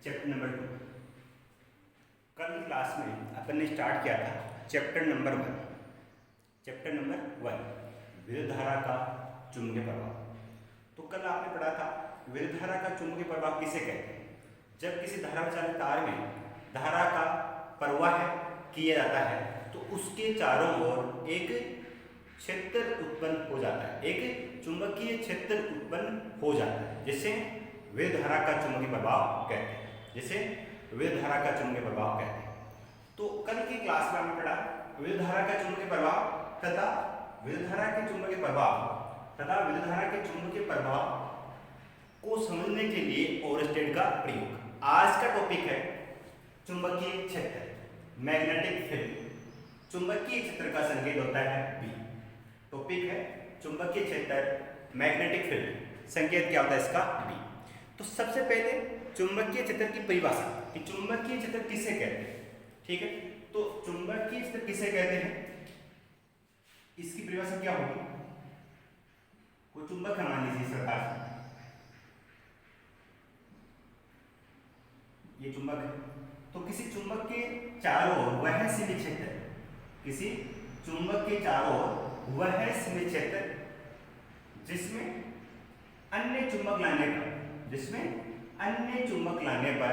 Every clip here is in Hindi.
Chapter number 2। कल की क्लास में अपन ने स्टार्ट किया था चैप्टर नंबर 1। चैप्टर नंबर 1 विद्युत धारा का चुंबकीय प्रभाव। तो कल आपने पढ़ा था विद्युत धारा का चुंबकीय प्रभाव किसे कहते हैं। जब किसी धारा चालित तार में धारा का प्रवाह किया जाता है तो उसके चारों ओर एक क्षेत्र उत्पन्न हो जाता है, एक चुंबकीय क्षेत्र उत्पन्न हो जाता है, जिसे विद्युत धारा का चुंबकीय प्रभाव कहते हैं, जिसे विद्युत धारा का चुंबकीय प्रभाव कहते हैं। तो कल की क्लास में हमने पढ़ा विद्युत धारा का चुंबकीय प्रभाव तथा विद्युत धारा के चुंबकीय प्रभाव तथा विद्युत धारा के चुंबकीय प्रभाव को समझने के लिए ओरस्टेड का प्रयोग। आज का टॉपिक है चुंबकीय क्षेत्र, मैग्नेटिक फील्ड। चुंबकीय क्षेत्र का संकेत होता है बी। टॉपिक है चुंबकीय क्षेत्र, मैग्नेटिक फील्ड, संकेत क्या होता है इसका बी। तो सबसे पहले चुंबकीय क्षेत्र की परिभाषा कि चुंबकीय क्षेत्र किसे कहते हैं, ठीक है। तो चुंबकीय क्षेत्र किसे कहते हैं, इसकी परिभाषा क्या होगी। कोई चुंबक है, मान लीजिए सरकार, ये चुंबक है, तो किसी चुंबक के चारों ओर वह सीमित क्षेत्र, किसी चुंबक के चारों ओर वह सीमित क्षेत्र जिसमें अन्य चुंबक लाने पर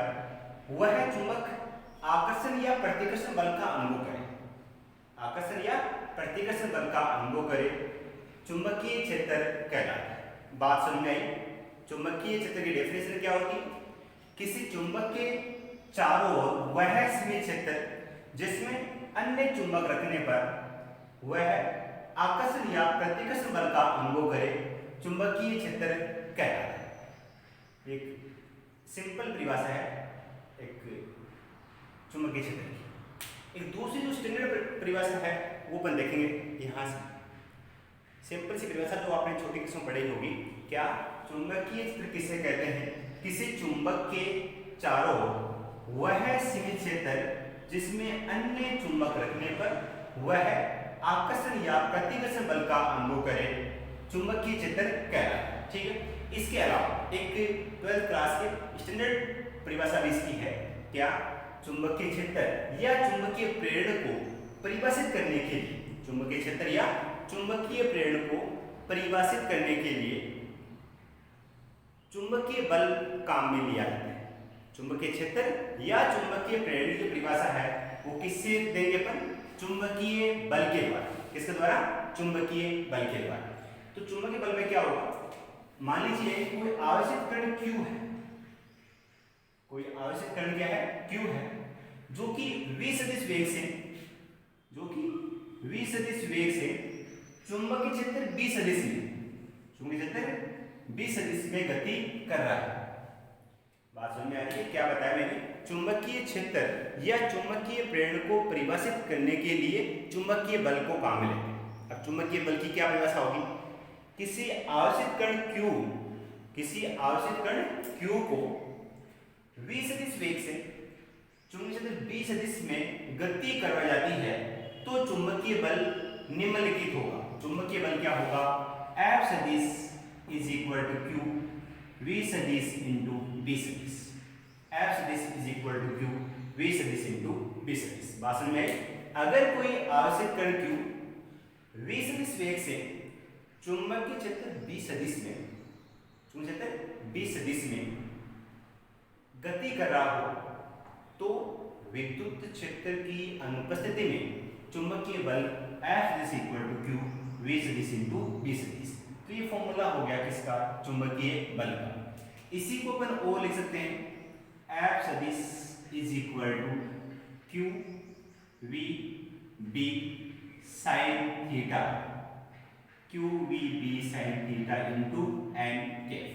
वह चुंबक आकर्षण या प्रतिकर्षण बल का अनुभव करे, आकर्षण या प्रतिकर्षण बल का अनुभव करे, चुंबकीय क्षेत्र कहलाता है। बात समझ में आई। चुंबकीय क्षेत्र की डेफिनेशन क्या होगी, किसी चुंबक के चारों ओर वह सीमित क्षेत्र जिसमें अन्य चुंबक रखने पर वह आकर्षण या प्रतिकर्षण बल का अनुभव करे, चुंबकीय क्षेत्र कहलाता है। एक सिंपल परिभाषा है एक चुंबकीय क्षेत्र की। एक दूसरी जो स्टैंडर्ड परिभाषा है वो अपन देखेंगे यहाँ से। सिंपल सी परिभाषा जो आपने छोटी क्लास में पढ़ी होगी, क्या चुंबकीय क्षेत्र किसे कहते हैं, किसी चुंबक के चारों वह सीमित क्षेत्र जिसमें अन्य चुंबक रखने पर वह आकर्षण या प्रतिकर्षण बल का अनुभव करे, चुंबकीय क्षेत्र कहलाता है, ठीक है। इसके अलावा एक 12th क्लास के स्टैंडर्ड परिभाषा भी इसकी है, क्या चुंबकीय क्षेत्र या चुंबकीय प्रेरण को परिभाषित करने के लिए, चुंबकीय क्षेत्र या चुंबकीय प्रेरण को परिभाषित करने के लिए चुंबकीय बल काम में लिया जाता है। चुंबकीय क्षेत्र या चुंबकीय प्रेरण की परिभाषा है वो किससे देंगे अपन, चुंबकीय बल के द्वारा। किसके द्वारा, चुंबकीय बल के द्वारा। तो चुंबकीय बल में क्या होगा, मान लीजिए कोई आवेशित कण Q है, कोई आवेशित कण क्या है, Q है, जो कि v सदिश वेग से चुंबकीय क्षेत्र b सदिश में गति कर रहा है। बात समझ में आ रही है। क्या बताया मैंने, चुंबकीय क्षेत्र या चुंबकीय प्रेरण को परिभाषित करने के लिए चुंबकीय बल को काम में लेते हैं। अब चुंबकीय बल की क्या परिभाषा होगी, किसी आवेशित कण Q को v सदिश वेग से चुंबकीय क्षेत्र b सदिश में गति करवाई जाती है तो चुंबकीय बल निम्नलिखित होगा। चुंबकीय बल क्या होगा, F सदिश is equal to Q v सदिश इंटू b सदिश। F सदिश is equal to Q v सदिश इंटू b सदिश। बात समझ में, अगर कोई आवेशित कण Q v सदिश वेग से चुंबकीय क्षेत्र b सदिश में गति कर रहा हो तो विद्युत क्षेत्र की अनुपस्थिति में चुंबकीय बल F is equal to Q v सदिश इंटू b सदिश। तो ये फॉर्मूला हो गया किसका, चुंबकीय बल का। इसी को अपन और लिख सकते हैं, F सदिश is equal to Q v b sin theta, Q v b sin theta into n cap,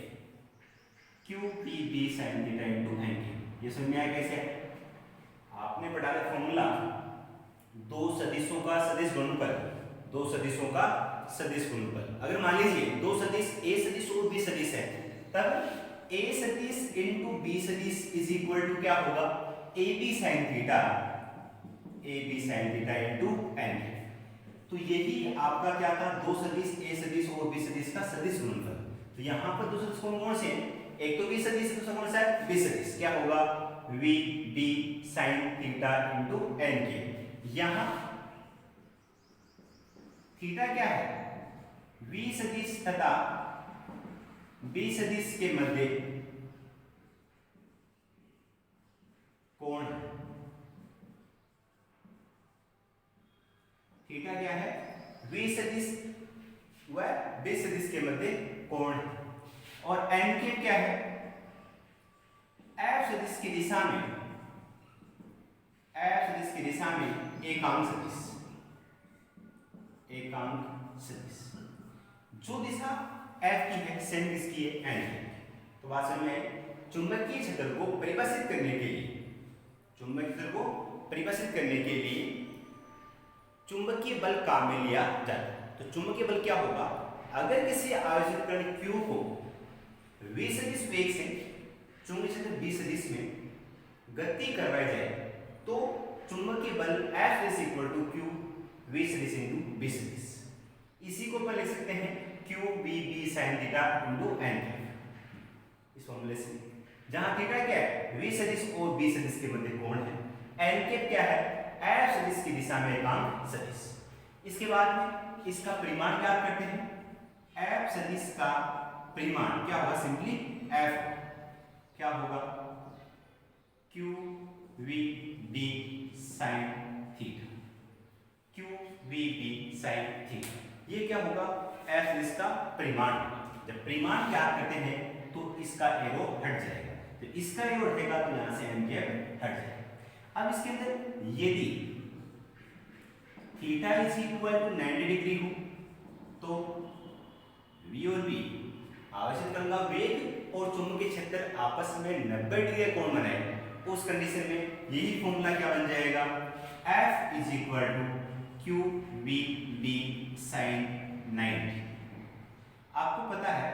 Q p b sin theta into n cap. ये समझ में आया कैसे है। आपने पढ़ा था फॉर्मूला दो सदिशों का सदिश गुणनफल, दो सदिशों का सदिश गुणनफल। अगर मान लीजिए दो सदिश a सदिश और b सदिश है, तब a सदिश इंटू b सदिश इज इक्वल टू क्या होगा, ab sin theta into n। तो यही आपका क्या था, दो सदिश a सदिश और b सदिश का सदिश गुणनफल। तो यहाँ पर दो सदिश कौन कौन से हैं, एक तो b सदिश, दूसरा कौन सा है, b सदिश। क्या होगा, V B sine theta into N के। यहां थीटा क्या है, v सदिश तथा b सदिश के मध्य कोण। थीटा क्या है, v सदिश व b सदिश के मध्य कोण। और एन के क्या है, f सदिश की दिशा में, f सदिश की दिशा में एकांक सदिश, एकांक सदिश। जो दिशा f की है सेम किसकी है, n की। तो बात समझ में आई। चुंबकीय क्षेत्र को परिभाषित करने के लिए, चुंबकीय क्षेत्र को परिभाषित करने के लिए चुंबकीय बल काम में लिया जाता है। तो चुंबकीय बल क्या होगा, अगर किसी आयोजित कण Q को v सदिश वेग से चुंबकीय क्षेत्र b सदिश में गति करवाई जाए तो चुंबकीय बल F is equal to Q v सदिश इंटू b सदिश। इसी को अपन लिख सकते हैं Q v b sin theta into n। इस फॉर्मूले से जहां थीटा क्या है, v सदिश और b सदिश के मध्य कोण है, n कैप क्या है, f सदिश की दिशा में एकांक सदिश। इसके बाद में इसका परिमाण ज्ञात करते हैं। f सदिश का परिमाण क्या होगा, सिंपली f क्या होगा, q v b sin theta, q v b sin theta. ये क्या होगा, f सदिश का परिमाण। जब परिमाण ज्ञात करते हैं तो इसका एरो हट जाएगा, तो इसका एरो हटेगा तो यहां से n कैप हट जाएगा। अब इसके अंदर यदि theta is equal to 90 degree हो तो v और b आवेशित कण का वेग और चुंबकीय क्षेत्र आपस में 90 डिग्री का कोण बनाए, उस कंडीशन में यही फॉर्मूला क्या बन जाएगा, F is equal to Q V B sine 90। आपको पता है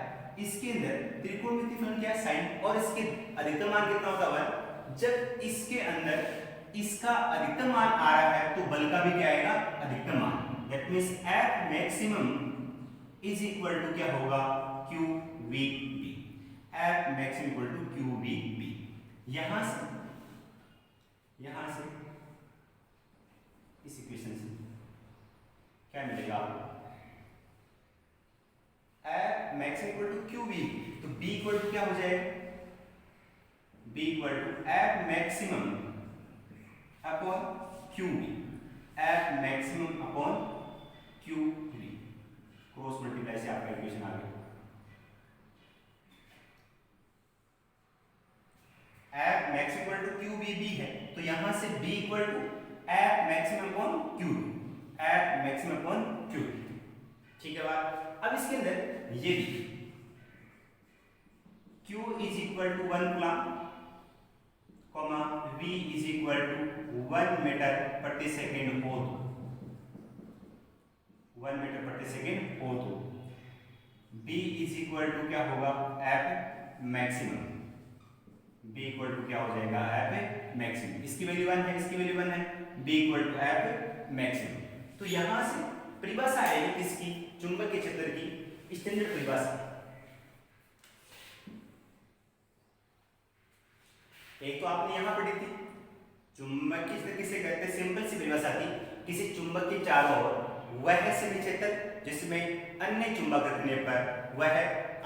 इसके अंदर त्रिकोणमितीय फलन क्या है, साइन, और इसके अधिकतम मान कितना होता है, जब इसके अंदर इसका अधिकतम मान आ रहा है तो बल का भी क्या आएगा, अधिकतम मान। That means F maximum is equal to क्या होगा, Q V B. F maximum equal to Q V B. यहां से इस इक्वेशन से क्या मिलेगा आपको, F maximum equal to Q V, तो B इक्वल टू क्या हो जाएगा, B equal to F maximum upon Q V, F maximum upon Q V, cross multiply से आपका इक्वेशन आ गया। F maximum equal to Q V B है, तो यहां से B equal to F maximum upon Q, F maximum upon Q. ठीक है बात। अब इसके अंदर यदि Q is equal to 1 coulomb, V is equal to 1 metre प्रति सेकेंड हो तो 1 मीटर प्रति सेकेंड हो तो B इज इक्वल टू क्या होगा, F maximum. B equal to क्या हो जाएगा, F मैक्सिमम। इसकी वैल्यू 1 है, इसकी वैल्यू 1 है, B equal to F maximum. तो यहां से परिभाषा आएगी किसकी, चुंबकीय क्षेत्र की स्टैंडर्ड परिभाषा। एक तो आपने यहां पढ़ी थी, चुंबकीय क्षेत्र किसे कहते हैं, सिंपल सी परिभाषा थी, किसी चुंबक के चारों ओर वह सभी क्षेत्र जिसमें अन्य चुंबक रखने पर वह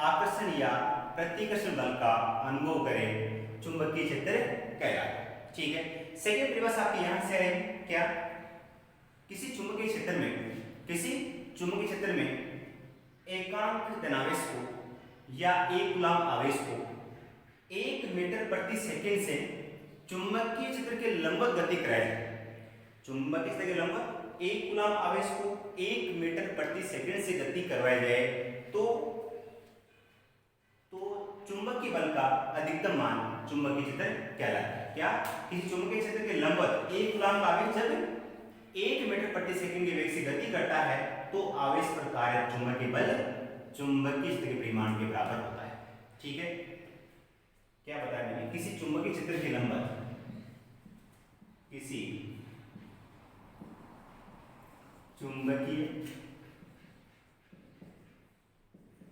आकर्षण या प्रतिकर्षण बल का अनुभव करे, चुंबकीय क्षेत्र कहलाता है। ठीक है। सेकंड परिभाषा आपकी यहां से है क्या, किसी चुंबकीय क्षेत्र में एकांक धनावेश को या एक कूलम आवेश को 1 मीटर प्रति सेकंड से चुंबकीय क्षेत्र के लंबवत गति कराई जाए। चुंबकीय क्षेत्र के लंबवत 1 कूलम आवेश को 1 मीटर प्रति सेकंड से गति करवाई जाए तो चुंबकीय बल का अधिकतम मान चुंबकीय क्षेत्र कहलाता है। क्या, किसी चुंबकीय क्षेत्र के लंबवत 1 कूलम आवेश जब 1 मीटर प्रति सेकंड के वेग से गति करता है तो आवेश पर कार्य चुंबकीय बल चुंबकीय क्षेत्र के परिमाण के बराबर होता है। ठीक है। क्या बताया मैंने, किसी चुंबकीय क्षेत्र के लंबवत, किसी चुंबकीय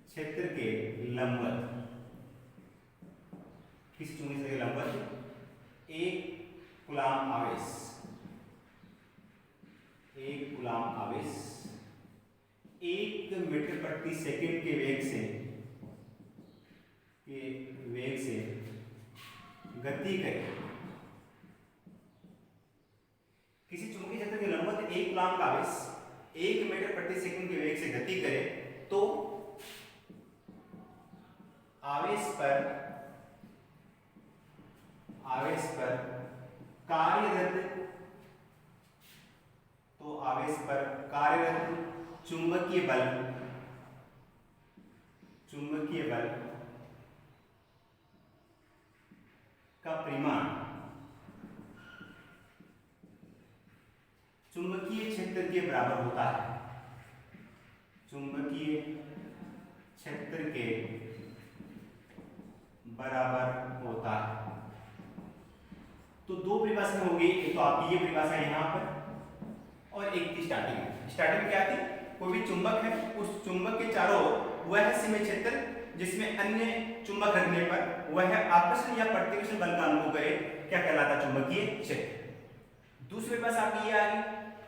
क्षेत्र के लंबवत, किसी चुंबकीय क्षेत्र के लंबवत प्रति सेकंड के वेग से गति करे, किसी चुंबकीय क्षेत्र के लंबवत एक कूलॉम का आवेश 1 मीटर प्रति सेकंड के वेग से गति करे तो आवेश पर कार्यरत चुंबकीय बल का परिमाण चुंबकीय क्षेत्र के बराबर होता है। चुंबकीय क्षेत्र के बराबर होता है। तो दो परिभाषा हो गई, एक तो आपकी ये परिभाषा यहाँ पर और एक थी स्टार्टिंग में क्या थी, कोई भी चुंबक है, उस चुंबक के चारों ओर वह सीमित क्षेत्र जिसमें अन्य चुंबक रखने पर वह आकर्षण या प्रतिकर्षण बल का अनुभव करे, क्या कहलाता, चुंबकीय क्षेत्र। दूसरी परिभाषा आपकी ये आ गई,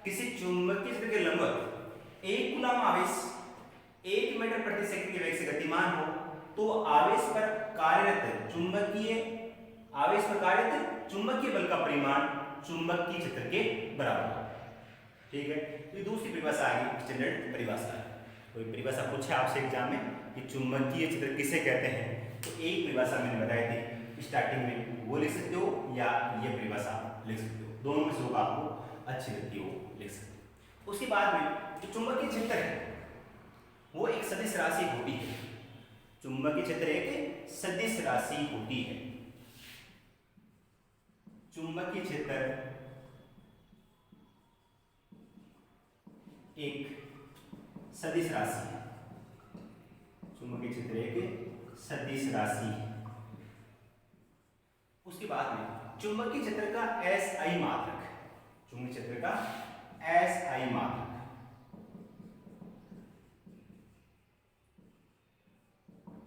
किसी चुंबकीय क्षेत्र के लंबवत एक कूलॉम आवेश 1 मीटर प्रति सेकंड के वेग से गतिमान हो तो आवेश पर कार्यरत चुंबकीय बल का परिमाण चुंबकीय क्षेत्र के बराबर हो। ठीक है, तो दूसरी परिभाषा आ गई, स्टैंडर्ड परिभाषा है। कोई परिभाषा पूछे आपसे एग्जाम में कि चुंबकीय क्षेत्र किसे कहते हैं, तो एक परिभाषा मैंने बताई थी स्टार्टिंग में, वो लिख सकते हो या ये परिभाषा लिख सकते हो, दोनों में से होगा आपको अच्छी लगती हो लिख सकते हो। उसके बाद में जो चुंबकीय क्षेत्र है वो एक सदिश राशि होती है। चुंबकीय क्षेत्र एक सदिश राशि होती है। चुंबकीय क्षेत्र एक सदिश राशि है। चुंबकीय क्षेत्र एक सदिश राशि है। उसके बाद में चुंबकीय क्षेत्र का SI मात्रक, चुंबकीय क्षेत्र का SI मात्रक,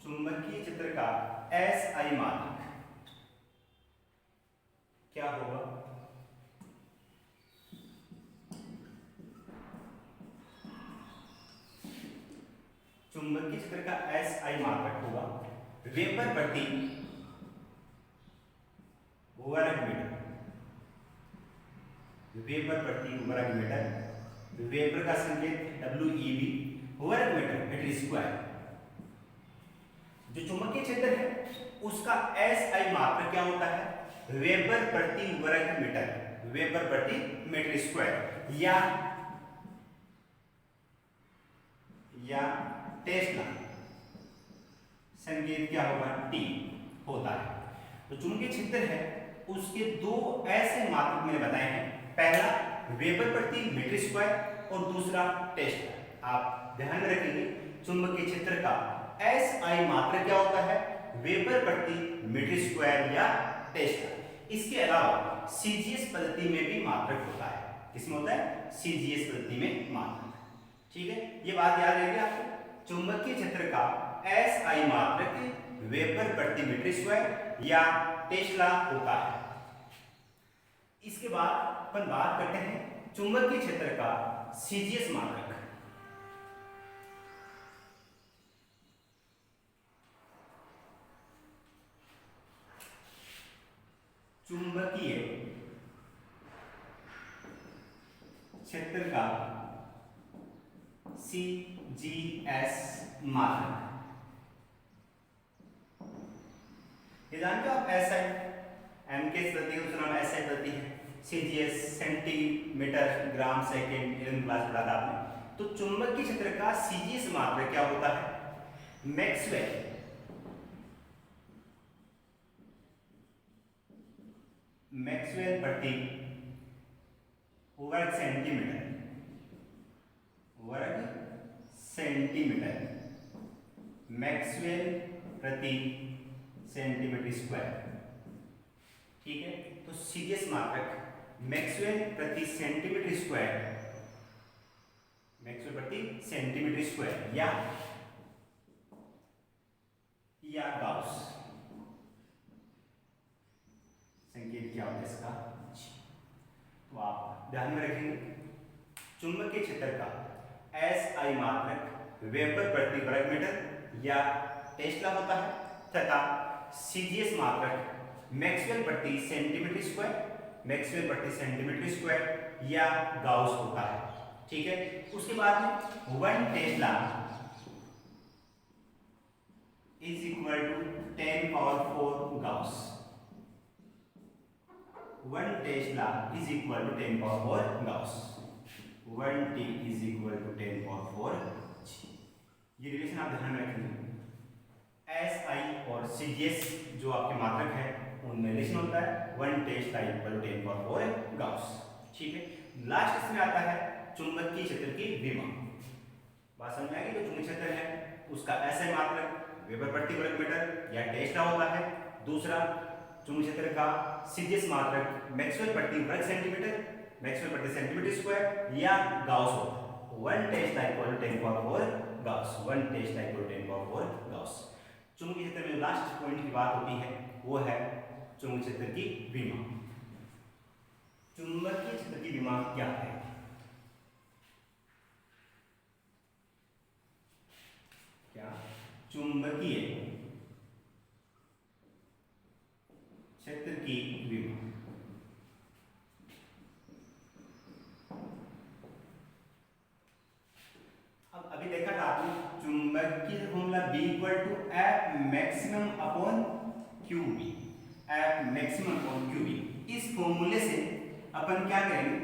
चुंबकीय क्षेत्र का SI मात्रक क्या होगा, चुंबकीय क्षेत्र का SI मात्रक होगा वेबर प्रति वर्ग मीटर। वेबर प्रति वर्ग मीटर, वेबर का संकेत WeB, वर्ग मीटर स्क्वायर। जो चुंबकीय क्षेत्र है उसका SI मात्रक क्या होता है, वेबर प्रति वर्ग मीटर, वेबर प्रति मीटर स्क्वायर या टेस्ला, संकेत क्या होगा, T होता है। तो चुंबकीय क्षेत्र है उसके दो ऐसे मात्रक मैंने बताए हैं, पहला वेबर प्रति मीटर स्क्वायर और दूसरा टेस्ला। आप ध्यान में रखेंगे चुंबकीय क्षेत्र का SI मात्रक क्या होता है, वेबर प्रति मीटर स्क्वायर या टेस्ला। इसके अलावा CGS पद्धति में भी मात्रक होता है। किसमें होता है, CGS पद्धति में मात्रक। ठीक है, ये बात याद रहेगी आपको। चुंबकीय क्षेत्र का SI मात्रक वेबर प्रति मीटर स्क्वायर या टेस्ला होता है। इसके बाद अपन बात करते हैं चुंबकीय क्षेत्र का CGS मात्रक। चुंबकीय क्षेत्र का CGS मात्रक, ये जानते हो आप, SI MKS पद्धति है, उसका नाम SI पद्धति है। CGS सेंटीमीटर ग्राम सेकेंड 11वीं क्लास पढ़ा था आपने। तो चुंबकीय क्षेत्र का CGS मात्रक क्या होता है, मैक्सवेल प्रति वर्ग सेंटीमीटर, मैक्सवेल प्रति सेंटीमीटर स्क्वायर। ठीक है, तो CGS मात्रक मैक्सवेल प्रति सेंटीमीटर स्क्वायर, मैक्सवेल प्रति सेंटीमीटर स्क्वायर या गाउस, संकेत क्या होता है इसका, तो आप ध्यान में रखेंगे चुंबकीय क्षेत्र का SI मात्रक वेबर प्रति वर्ग मीटर या टेस्ला होता है, तथा सीजीएस मात्रक मैक्सवेल प्रति सेंटीमीटर स्क्वायर, मैक्सवेल प्रति सेंटीमीटर स्क्वायर या गाउस होता है। ठीक है, उसके बाद में 1 tesla is equal to 10 power 4 gauss. 1 tesla is equal to 10 power 4 gauss. 1 T is equal to 10 power 4 G. ये रिलेशन आप ध्यान में रखेंगे। एस आई और सीजीएस जो आपके मात्रक है उनमें रिलेशन होता है 1 tesla equal to 10 power 4 gauss. ठीक है, लास्ट इसमें आता है चुंबकीय क्षेत्र की विमा। बात समझ में आएगी? जो चुंबकीय क्षेत्र है उसका एसआई मात्रक वेबर प्रति वर्ग मीटर या टेस्ला होता है। दूसरा, चुंबकीय क्षेत्र का सीजीएस मात्रक मैक्सवेल प्रति वर्ग सेंटीमीटर, मैक्सवेल प्रति सेंटीमीटर स्क्वायर या गाउस होता है। 1 tesla equal to 10 power 4 gauss. 1 tesla equal to 10 power 4 gauss. चुंबकीय क्षेत्र में लास्ट पॉइंट की बात होती है वो है चुंबकीय क्षेत्र की विमा। चुंबकीय क्षेत्र की विमा क्या है? क्या चुंबकीय क्षेत्र की विमा। अब अभी देखा था आपने चुंबकीय formula B equal to F maximum upon QB। F maximum upon QB। इस फॉर्मूले से अपन क्या करेंगे?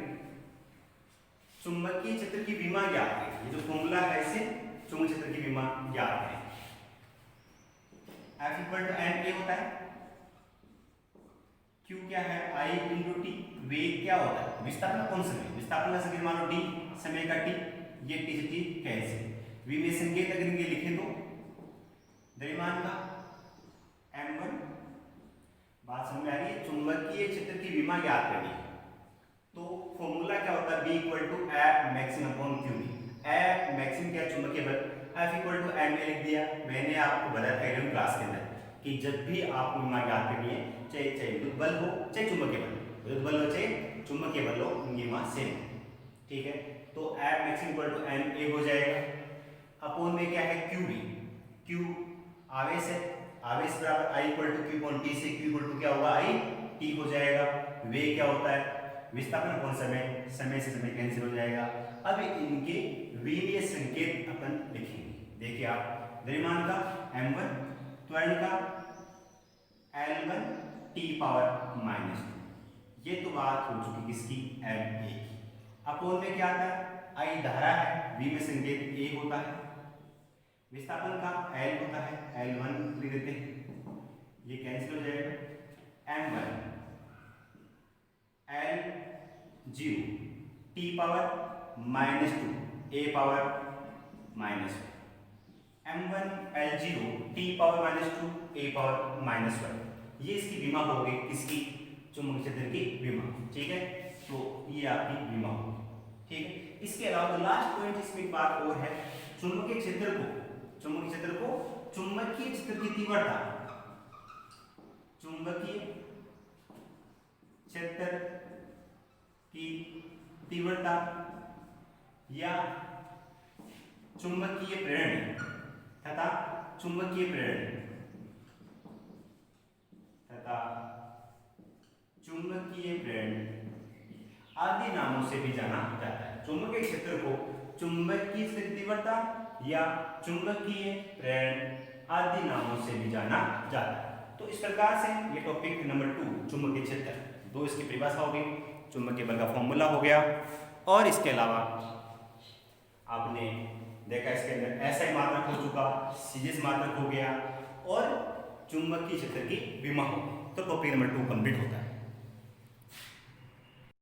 चुंबकीय क्षेत्र की विमा ज्ञात करेंगे। ये जो फॉर्मूला है इसे चुंबकीय क्षेत्र की विमा ज्ञात करें। F equal to N A होता है, Q क्या है I इंटू टी। वेग क्या होता है? विस्थापन कौन समय? विस्थापन का संकेत मानो d, समय का t, ये t से t कैंसिल। v में संकेत अगर ये लिखें तो द्रव्यमान का m1। बात समझ में आ रही है? चुंबकीय क्षेत्र की विमा ज्ञात करनी है तो फॉर्मूला क्या होता है? B equal to F maximum upon QB। F maximum क्या? चुंबकीय बल। F इक्वल टू m लिख दिया। मैंने आपको बताया था एलएम क्लास के अंदर कि जब भी आपको विमा ज्ञात करनी है, चाहे विद्युत बल हो चाहे चुंबकीय बल, विद्युत बल हो चाहे चुंबकीय बल हो, उनकी विमा सेम है। ठीक है, तो F maximum equal to m a हो जाएगा। अपोन में क्या है? QB। Q आवेश है, आवेश बराबर I equal to Q upon T से Q इक्वल टू क्या होगा? I T हो जाएगा। वेग क्या होता है? विस्थापन कौन समय, समय से समय कैंसिल हो जाएगा। अब इनके विमीय संकेत अपन लिखेंगे। देखिए आप, द्रव्यमान का m1, त्वरण का L1 T पावर -2। ये तो बात हो चुकी किसकी? ma की। अपोन में क्या आता है? I धारा है, V में संकेत A होता है, विस्थापन का L होता है, L1 लिख देते हैं, ये कैंसिल हो जाएगा। m1 L0 T power -2 A power -1। m1 L0 T power -2 A power -1। ये इसकी विमा हो गई, किसकी? चुंबकीय क्षेत्र की विमा। ठीक है, तो ये आपकी विमा होगी। ठीक है, इसके अलावा लास्ट पॉइंट इसमें एक बात और है, चुंबकीय क्षेत्र को चुंबकीय क्षेत्र की तीव्रता, चुंबकीय क्षेत्र की तीव्रता या चुंबकीय प्रेरण तथा चुंबकीय प्रेरण आदि नामों से भी जाना जाता है। चुंबकीय क्षेत्र को चुंबकीय तीव्रता या चुंबकीय प्रेरण आदि नामों से भी जाना जाता है। तो इस प्रकार से ये टॉपिक नंबर 2 चुंबकीय क्षेत्र, 2 इसकी परिभाषा हो गई, चुंबकीय बल का फॉर्मूला हो गया, और इसके अलावा आपने देखा इसके अंदर एसआई मात्रक हो चुका, सीजीएस मात्रक हो गया और चुंबकीय क्षेत्र की विमा हो। तो टॉपिक नंबर 2 कंप्लीट होता है।